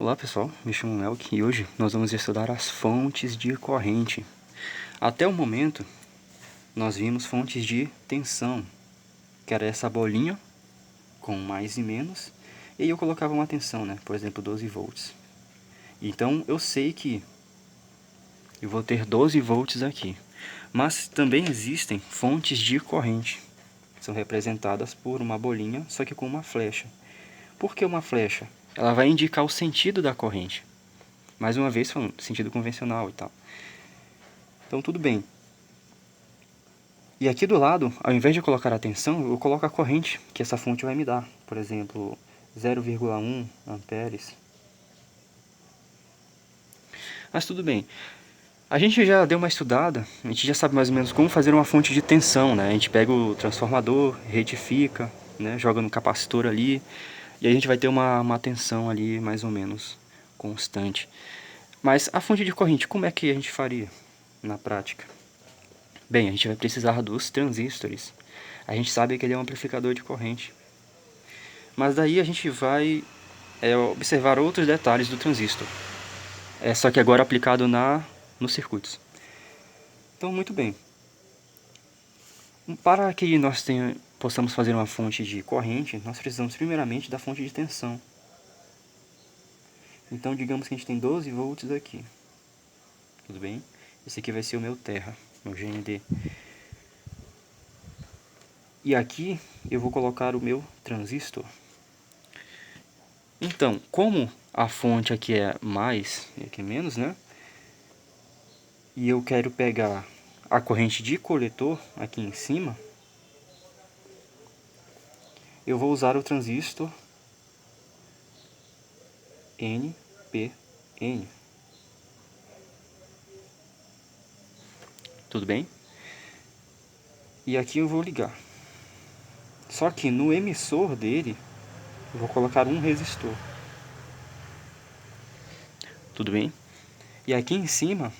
Olá pessoal, me chamo Elk e hoje nós vamos estudar as fontes de corrente. Até o momento, nós vimos fontes de tensão, que era essa bolinha com mais e menos, e aí eu colocava uma tensão, por exemplo 12 volts. Então eu sei que eu vou ter 12 volts aqui, mas também existem fontes de corrente, que são representadas por uma bolinha, só que com uma flecha. Por que uma flecha? Ela vai indicar o sentido da corrente. Mais uma vez falando, sentido convencional e tal. Então tudo bem. E aqui do lado, ao invés de colocar a tensão, eu coloco a corrente que essa fonte vai me dar. Por exemplo, 0,1 amperes. Mas tudo bem. A gente já deu uma estudada, a gente já sabe mais ou menos como fazer uma fonte de tensão, A gente pega o transformador, retifica, joga no capacitor ali, e aí a gente vai ter uma tensão ali mais ou menos constante. Mas a fonte de corrente, como é que a gente faria na prática? Bem, a gente vai precisar dos transistores. A gente sabe que ele é um amplificador de corrente. Mas daí a gente vai observar outros detalhes do transistor. Só que agora aplicado nos circuitos. Então, muito bem. Para que nós possamos fazer uma fonte de corrente, nós precisamos primeiramente da fonte de tensão. Então, digamos que a gente tem 12 volts aqui. Tudo bem? Esse aqui vai ser o meu terra, meu GND. E aqui eu vou colocar o meu transistor. Então, como a fonte aqui é mais e aqui é menos, E eu quero pegar a corrente de coletor aqui em cima, eu vou usar o transistor NPN. Tudo bem? E aqui eu vou ligar. Só que no emissor dele, eu vou colocar um resistor. Tudo bem? E aqui em cima,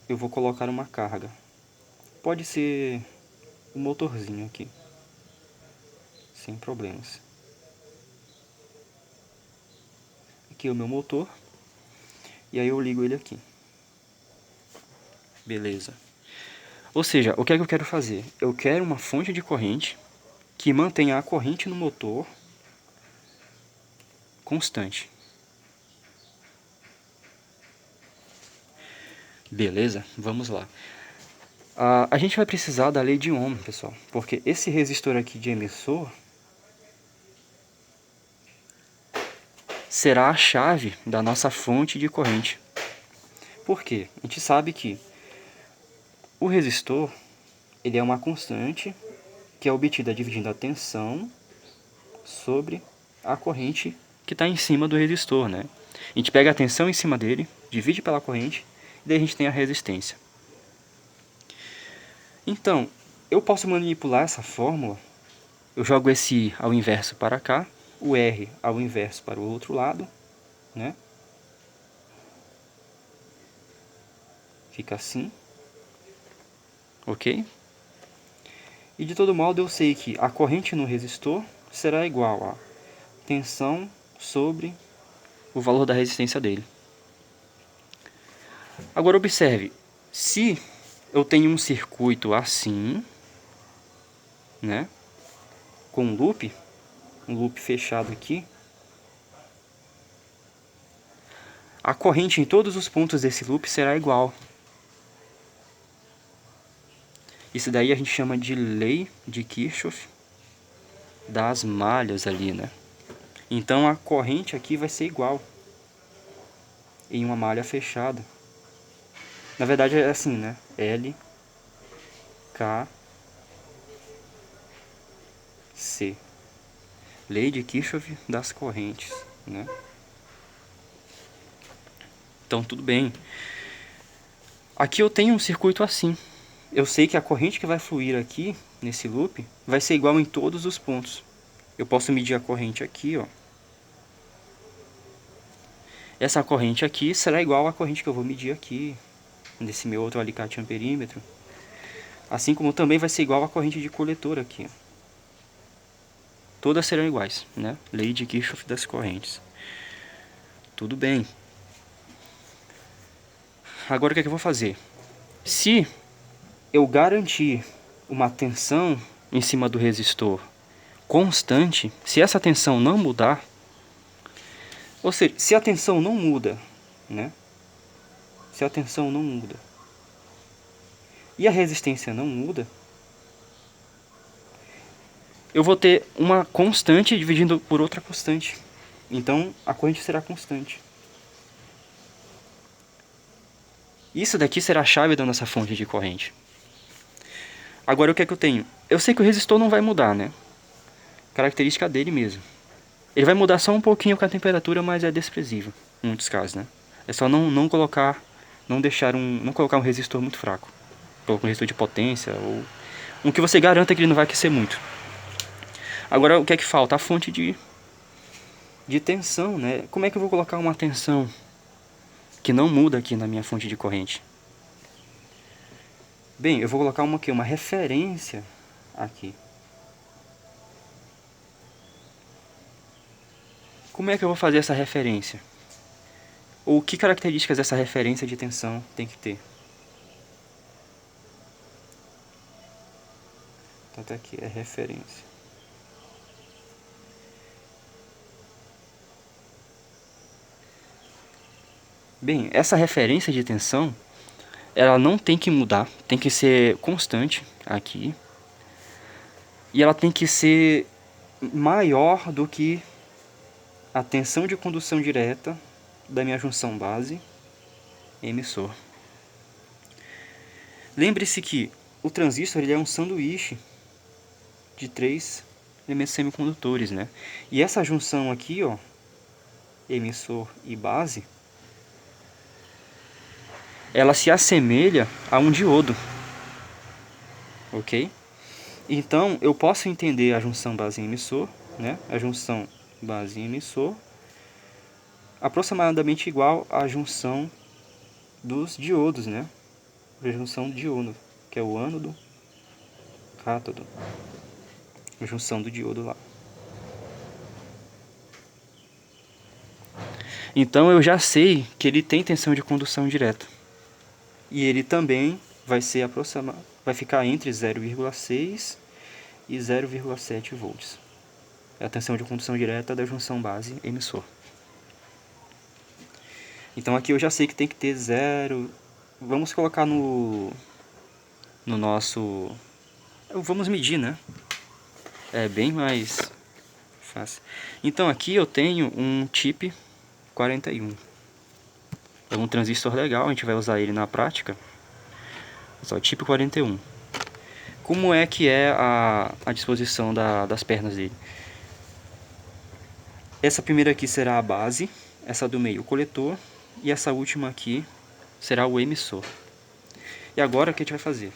eu vou colocar uma carga. Pode ser um motorzinho aqui. Sem problemas. Aqui é o meu motor. E aí eu ligo ele aqui. Beleza. Ou seja, o que é que eu quero fazer? Eu quero uma fonte de corrente que mantenha a corrente no motor constante. Beleza? Vamos lá. A gente vai precisar da lei de Ohm, pessoal, porque esse resistor aqui de emissor será a chave da nossa fonte de corrente. Por quê? A gente sabe que o resistor ele é uma constante que é obtida dividindo a tensão sobre a corrente que está em cima do resistor, A gente pega a tensão em cima dele, divide pela corrente, e daí a gente tem a resistência. Então, eu posso manipular essa fórmula. Eu jogo esse ao inverso para cá, o R ao inverso para o outro lado, Fica assim, ok? E de todo modo eu sei que a corrente no resistor será igual a tensão sobre o valor da resistência dele. Agora observe, se eu tenho um circuito assim, com um loop fechado aqui, a corrente em todos os pontos desse loop será igual. Isso daí a gente chama de lei de Kirchhoff das malhas ali, Então a corrente aqui vai ser igual em uma malha fechada. Na verdade é assim, L, K, C. Lei de Kirchhoff das correntes, Então tudo bem. Aqui eu tenho um circuito assim. Eu sei que a corrente que vai fluir aqui, nesse loop, vai ser igual em todos os pontos. Eu posso medir a corrente aqui, ó. Essa corrente aqui será igual à corrente que eu vou medir aqui, nesse meu outro alicate amperímetro. Assim como também vai ser igual à corrente de coletor aqui, ó. Todas serão iguais, Lei de Kirchhoff das correntes. Tudo bem. Agora o que é que eu vou fazer? Se eu garantir uma tensão em cima do resistor constante, se essa tensão não mudar, ou seja, se a tensão não muda, né? Se a tensão não muda e a resistência não muda, eu vou ter uma constante dividindo por outra constante. Então a corrente será constante. Isso daqui será a chave da nossa fonte de corrente. Agora o que é que eu tenho? Eu sei que o resistor não vai mudar, né? Característica dele mesmo. Ele vai mudar só um pouquinho com a temperatura, mas é desprezível em muitos casos, né? É só não colocar, não colocar um resistor muito fraco. Colocar um resistor de potência ou um que você garanta que ele não vai aquecer muito. Agora o que é que falta? A fonte de tensão, né? Como é que eu vou colocar uma tensão que não muda aqui na minha fonte de corrente? Bem, eu vou colocar uma referência aqui. Como é que eu vou fazer essa referência? Ou que características essa referência de tensão tem que ter? Então tá aqui, é referência. Bem, essa referência de tensão, ela não tem que mudar, tem que ser constante aqui. E ela tem que ser maior do que a tensão de condução direta da minha junção base emissor. Lembre-se que o transistor ele é um sanduíche de 3 elementos semicondutores, né? E essa junção aqui, ó, emissor e base, ela se assemelha a um diodo, ok? Então eu posso entender a junção base emissor, né? A junção base emissor aproximadamente igual à junção dos diodos, né? A junção diodo, que é o ânodo, cátodo, a junção do diodo lá. Então eu já sei que ele tem tensão de condução direta. E ele também vai ser vai ficar entre 0,6 e 0,7 volts. É a tensão de condução direta da junção base emissor. Então aqui eu já sei que tem que ter 0. Vamos colocar no nosso... Vamos medir, né? É bem mais fácil. Então aqui eu tenho um chip 41. É um transistor legal, a gente vai usar ele na prática. Só chip 41. Como é que é a disposição das pernas dele? Essa primeira aqui será a base, essa do meio o coletor e essa última aqui será o emissor. E agora o que a gente vai fazer?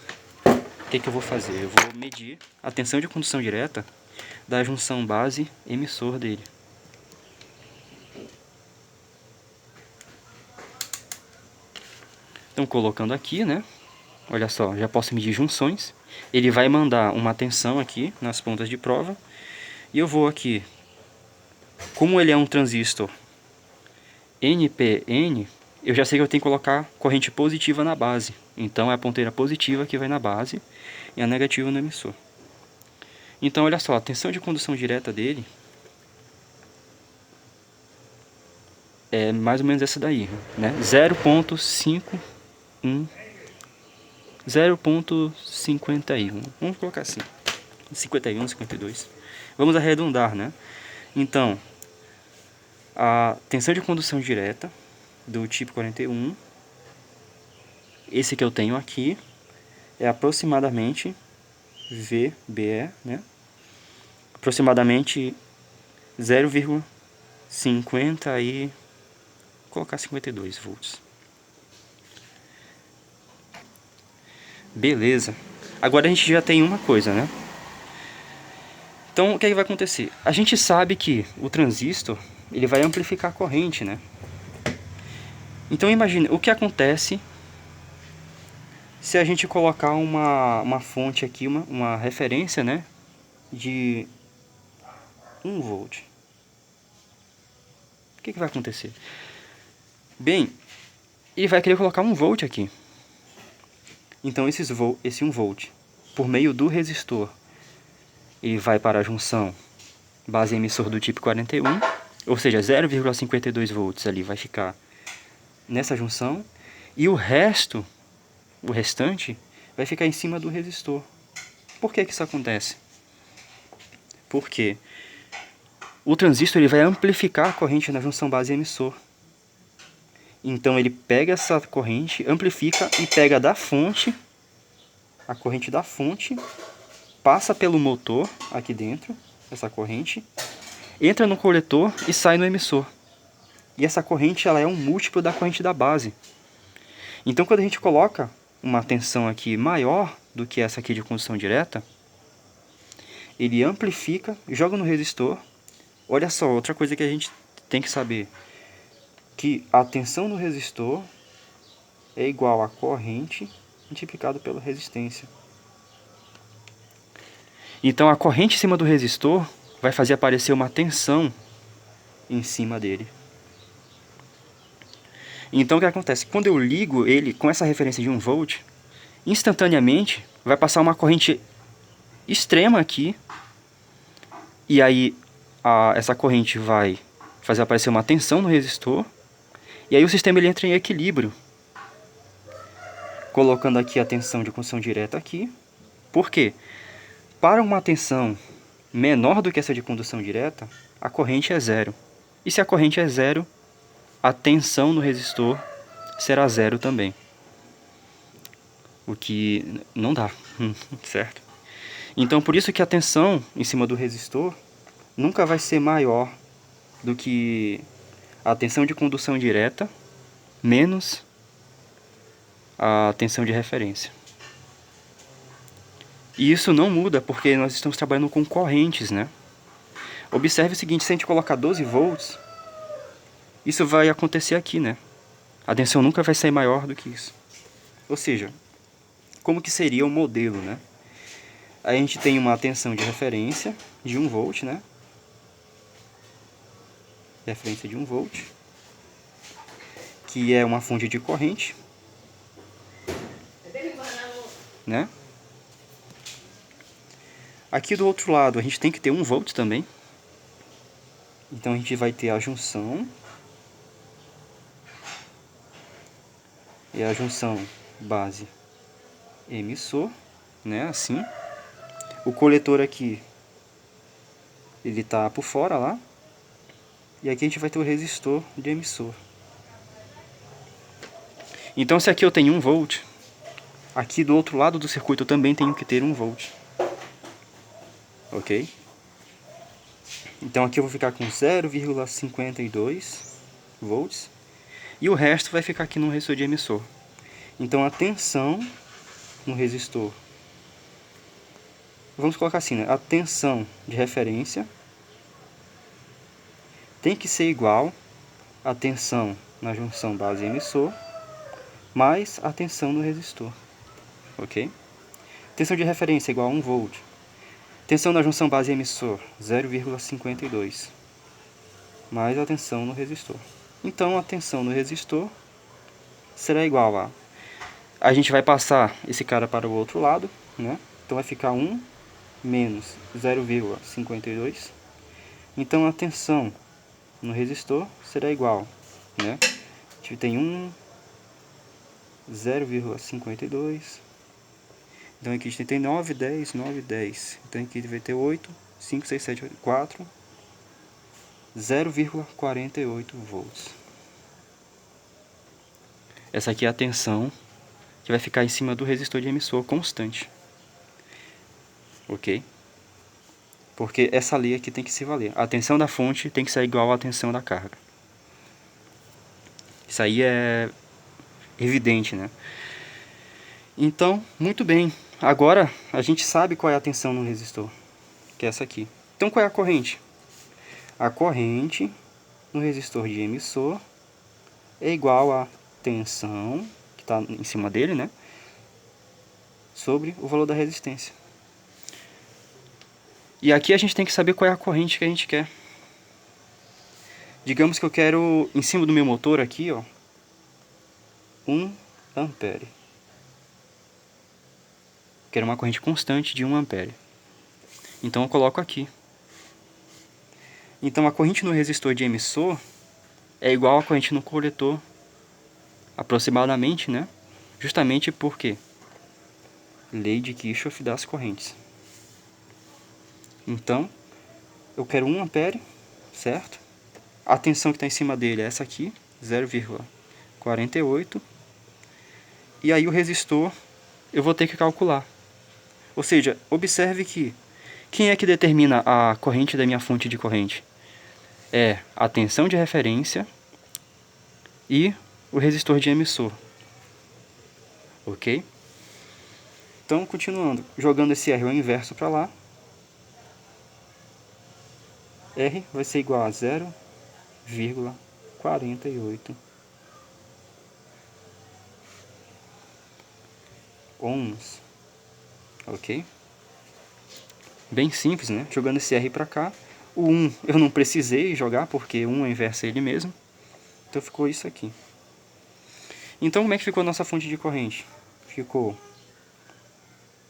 O que eu vou fazer? Eu vou medir a tensão de condução direta da junção base emissor dele. Então colocando aqui, né? Olha só, já posso medir junções. Ele vai mandar uma tensão aqui nas pontas de prova. E eu vou aqui, como ele é um transistor NPN, eu já sei que eu tenho que colocar corrente positiva na base. Então é a ponteira positiva que vai na base e a negativa no emissor. Então olha só, a tensão de condução direta dele é mais ou menos essa daí, né? 0,51. Vamos colocar assim. 51, 52. Vamos arredondar, né? Então, a tensão de condução direta do tipo 41, esse que eu tenho aqui, é aproximadamente VBE, né? Aproximadamente 0,50 e colocar 52 volts. Beleza. Agora a gente já tem uma coisa, né? Então o que é que vai acontecer? A gente sabe que o transistor ele vai amplificar a corrente, né? Então imagine o que acontece se a gente colocar uma fonte aqui, uma referência, né, de 1 volt. O que vai acontecer? Bem, ele vai querer colocar 1 volt aqui. Então esse 1 volt, por meio do resistor, ele vai para a junção base emissor do tipo 41, ou seja, 0,52 volts ali vai ficar nessa junção, e o restante, vai ficar em cima do resistor. Por que isso acontece? Porque o transistor ele vai amplificar a corrente na junção base emissor. Então ele pega essa corrente, amplifica e pega da fonte, a corrente da fonte, passa pelo motor aqui dentro, essa corrente, entra no coletor e sai no emissor. E essa corrente ela é um múltiplo da corrente da base. Então quando a gente coloca uma tensão aqui maior do que essa aqui de condução direta, ele amplifica, joga no resistor. Olha só, outra coisa que a gente tem que saber, que a tensão no resistor é igual a corrente multiplicado pela resistência. Então a corrente em cima do resistor vai fazer aparecer uma tensão em cima dele. Então o que acontece? Quando eu ligo ele com essa referência de 1 volt, instantaneamente vai passar uma corrente extrema aqui, e aí essa corrente vai fazer aparecer uma tensão no resistor, e aí o sistema ele entra em equilíbrio, colocando aqui a tensão de condução direta aqui. Por quê? Para uma tensão menor do que essa de condução direta, a corrente é zero. E se a corrente é zero, a tensão no resistor será zero também. O que não dá, certo? Então por isso que a tensão em cima do resistor nunca vai ser maior do que a tensão de condução direta menos a tensão de referência. E isso não muda porque nós estamos trabalhando com correntes, né? Observe o seguinte, se a gente colocar 12 volts, isso vai acontecer aqui, né? A tensão nunca vai sair maior do que isso. Ou seja, como que seria o modelo, né? A gente tem uma tensão de referência de 1 volt, né? Referência de 1 volt, que é uma fonte de corrente, né? Aqui do outro lado a gente tem que ter 1 volt também. Então a gente vai ter a junção e a junção base emissor, né? Assim. O coletor aqui ele tá por fora lá. E aqui a gente vai ter o resistor de emissor. Então se aqui eu tenho 1 volt, aqui do outro lado do circuito eu também tenho que ter 1 volt. Ok? Então aqui eu vou ficar com 0,52 volts. E o resto vai ficar aqui no resistor de emissor. Então a tensão no resistor, vamos colocar assim, né? A tensão de referência tem que ser igual à tensão na junção base emissor mais a tensão no resistor. Ok? Tensão de referência igual a 1 volt. Tensão na junção base emissor 0,52 mais a tensão no resistor. Então a tensão no resistor será igual a gente vai passar esse cara para o outro lado, né? Então vai ficar 1 menos 0,52. Então a tensão no resistor será igual, né? A gente tem 0,52. Então aqui a gente tem 9, 10, 9, 10. Então aqui vai ter 8, 5, 6, 7, 8, 4, 0,48 volts. Essa aqui é a tensão que vai ficar em cima do resistor de emissor constante. Ok? Porque essa lei aqui tem que se valer. A tensão da fonte tem que ser igual à tensão da carga. Isso aí é evidente, né? Então, muito bem. Agora a gente sabe qual é a tensão no resistor, que é essa aqui. Então qual é a corrente? A corrente no resistor de emissor é igual à tensão, que está em cima dele, né? Sobre o valor da resistência. E aqui a gente tem que saber qual é a corrente que a gente quer. Digamos que eu quero, em cima do meu motor aqui, ó, 1 ampere. Quero uma corrente constante de 1 ampere. Então eu coloco aqui. Então a corrente no resistor de emissor é igual à corrente no coletor, aproximadamente, né? Justamente porque lei de Kirchhoff das correntes. Então, eu quero 1 ampere, certo? A tensão que está em cima dele é essa aqui, 0,48. E aí o resistor eu vou ter que calcular. Ou seja, observe que quem é que determina a corrente da minha fonte de corrente? É a tensão de referência e o resistor de emissor. Ok? Então, continuando, jogando esse R ao inverso para lá, R vai ser igual a 0,48 ohms. Ok? Bem simples, né? Jogando esse R para cá. O 1 eu não precisei jogar, porque 1 é inverso a ele mesmo. Então ficou isso aqui. Então como é que ficou a nossa fonte de corrente? Ficou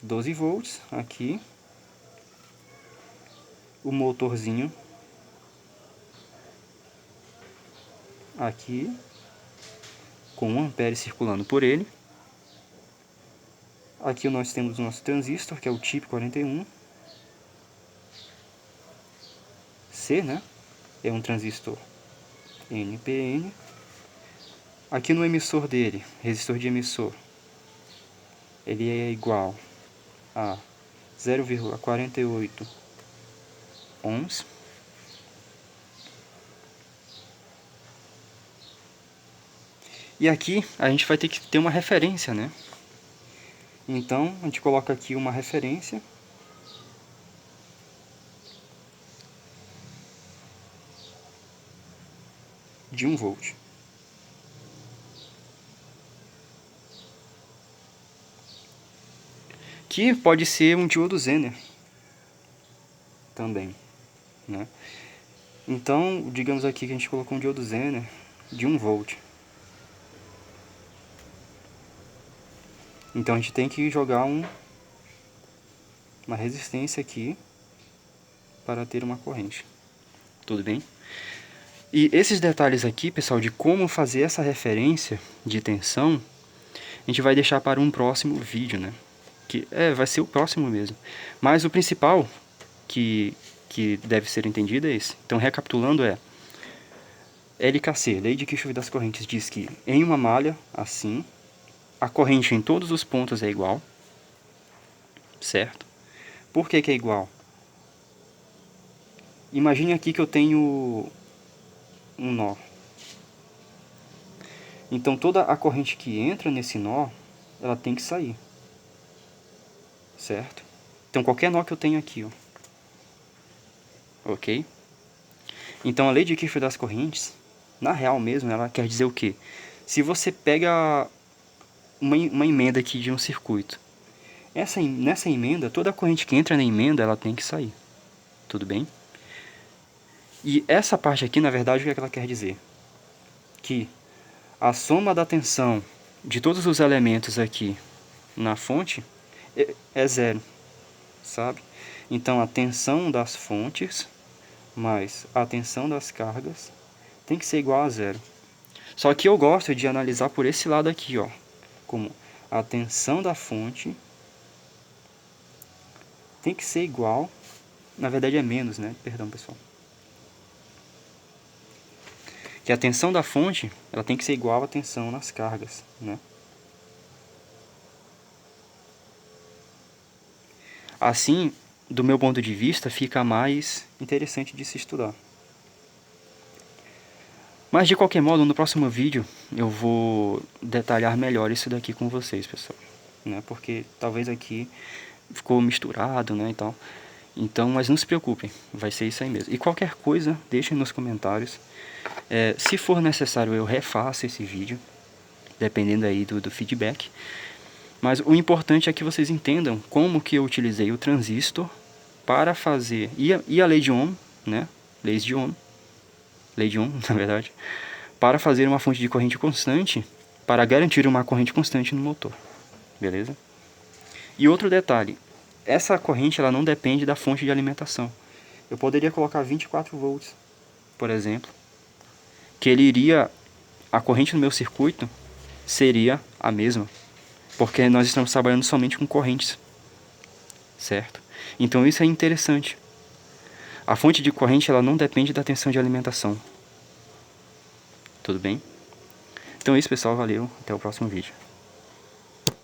12 volts aqui. O motorzinho aqui, com 1 ampere circulando por ele. Aqui nós temos o nosso transistor, que é o TIP 41. C, né? É um transistor NPN. Aqui no emissor dele, resistor de emissor, ele é igual a 0,48 ohms. E aqui a gente vai ter que ter uma referência, né? Então a gente coloca aqui uma referência. De 1 volt. Que pode ser um diodo Zener também, né? Então, digamos aqui que a gente colocou um diodo Zener de 1 volt. Então a gente tem que jogar uma resistência aqui para ter uma corrente. Tudo bem? E esses detalhes aqui, pessoal, de como fazer essa referência de tensão, a gente vai deixar para um próximo vídeo, né? Que vai ser o próximo mesmo. Mas o principal que deve ser entendido é esse. Então, recapitulando, LKC, Lei de Kirchhoff das Correntes, diz que em uma malha, assim, a corrente em todos os pontos é igual, certo? Por que é igual? Imagine aqui que eu tenho um nó. Então, toda a corrente que entra nesse nó, ela tem que sair, certo? Então, qualquer nó que eu tenho aqui, ó, ok? Então, a lei de Kirchhoff das correntes, na real mesmo, ela quer dizer o quê? Se você pega uma emenda aqui de um circuito, nessa emenda, toda a corrente que entra na emenda, ela tem que sair. Tudo bem? E essa parte aqui, na verdade, o que é que ela quer dizer? Que a soma da tensão de todos os elementos aqui na fonte é zero, sabe? Então, a tensão das fontes mais a tensão das cargas tem que ser igual a zero. Só que eu gosto de analisar por esse lado aqui, ó, como a tensão da fonte tem que ser igual, na verdade é menos, né? Perdão, pessoal. Que a tensão da fonte, ela tem que ser igual à tensão nas cargas, né? Assim, do meu ponto de vista, fica mais interessante de se estudar. Mas de qualquer modo, no próximo vídeo eu vou detalhar melhor isso daqui com vocês, pessoal, né? Porque talvez aqui ficou misturado, né, e tal. Então, mas não se preocupem, vai ser isso aí mesmo. E qualquer coisa, deixem nos comentários. Se for necessário, eu refaço esse vídeo, dependendo aí do feedback. Mas o importante é que vocês entendam como que eu utilizei o transistor para fazer, e a lei de Ohm, né, lei de Ohm, na verdade, para fazer uma fonte de corrente constante para garantir uma corrente constante no motor, beleza? E outro detalhe, essa corrente ela não depende da fonte de alimentação. Eu poderia colocar 24 volts, por exemplo, que a corrente no meu circuito seria a mesma, porque nós estamos trabalhando somente com correntes, certo? Então isso é interessante. A fonte de corrente ela não depende da tensão de alimentação. Tudo bem? Então é isso, pessoal. Valeu. Até o próximo vídeo.